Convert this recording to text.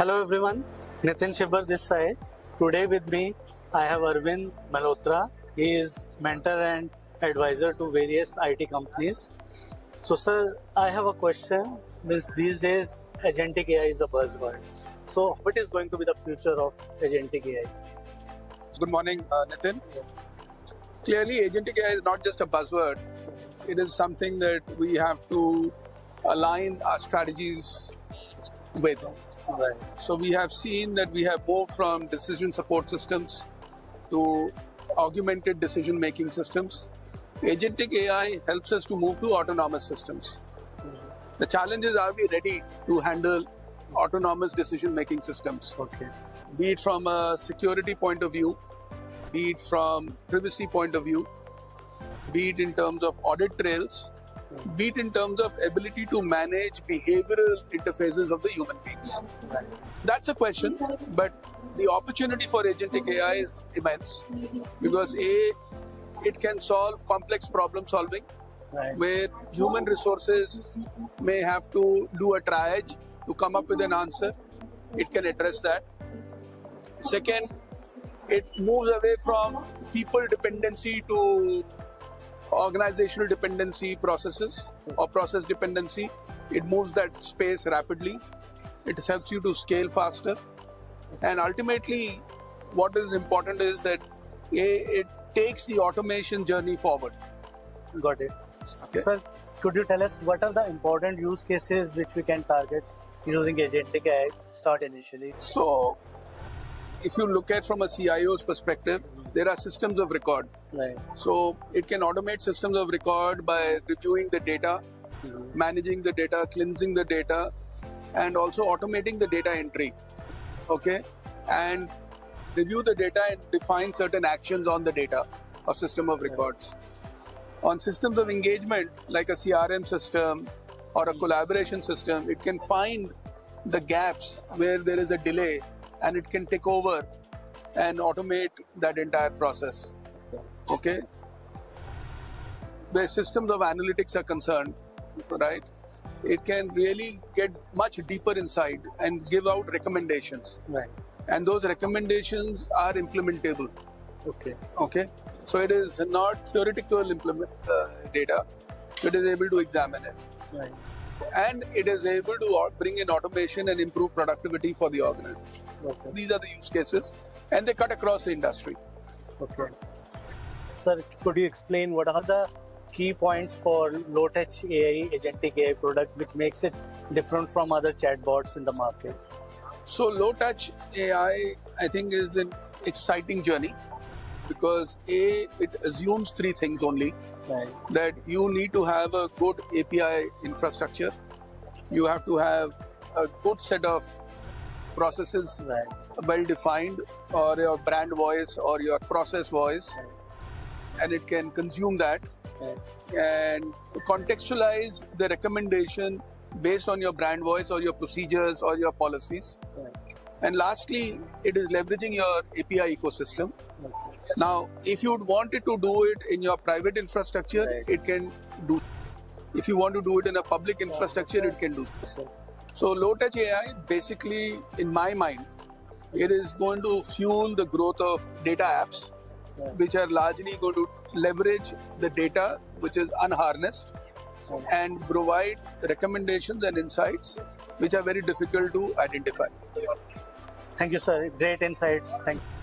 Hello everyone, Nitin Shibbar this side. Today with me I have Arvind Mehrotra. He is mentor and advisor to various IT companies. So sir, I have a question. These days Agentic AI is a buzzword. So what is going to be the future of Agentic AI? Good morning, Nitin. Clearly, Agentic AI is not just a buzzword. It is something that we have to align our strategies with. Right. So we have seen that we have moved from decision support systems to augmented decision-making systems. Agentic AI helps us to move to autonomous systems. The challenge is, are we ready to handle autonomous decision-making systems? Okay. Be it from a security point of view, be it from privacy point of view, be it in terms of audit trails, be it in terms of ability to manage behavioral interfaces of the human beings. Right. That's a question, but the opportunity for Agentic AI is immense because it can solve complex problem solving Right. where human resources may have to do a triage to come up with an answer. It can address that. Second, it moves away from people dependency to organizational dependency processes or process dependency. It moves that space rapidly. It helps you to scale faster. And ultimately, what is important is that it takes the automation journey forward. Got it. Okay. Sir, could you tell us what are the important use cases which we can target using Agentic AI? Start initially. So, if you look at from a CIO's perspective, there are systems of record. Right. So it can automate systems of record by reviewing the data, managing the data, cleansing the data, and also automating the data entry. Okay? And review the data and define certain actions on the data of system of records. On systems of engagement, like a CRM system or a collaboration system, it can find the gaps where there is a delay and it can take over and automate that entire process. Okay? Where systems of analytics are concerned, right? It can really get much deeper insight and give out recommendations. Right. And those recommendations are implementable. Okay. Okay? So it is not theoretical data. It is able to examine it. Right. And it is able to bring in automation and improve productivity for the organization. Okay. These are the use cases, and they cut across the industry. Okay. Sir, could you explain what are the key points for LowTouch AI, Agentic AI product, which makes it different from other chatbots in the market? So LowTouch AI, I think, is an exciting journey because it assumes three things only. Right. That you need to have a good API infrastructure, you have to have a good set of processes Right. well defined, or your brand voice or your process voice, and it can consume that Right. and contextualize the recommendation based on your brand voice or your procedures or your policies. Right. And lastly, it is leveraging your API ecosystem. Okay. Now, if you want it to do it in your private infrastructure, Right. it can do. If you want to do it in a public infrastructure, it can do. So, So LowTouch AI, basically, in my mind, it is going to fuel the growth of data apps, Right. which are largely going to leverage the data which is unharnessed Right. and provide recommendations and insights which are very difficult to identify. Thank you, sir. Great insights. Thank you.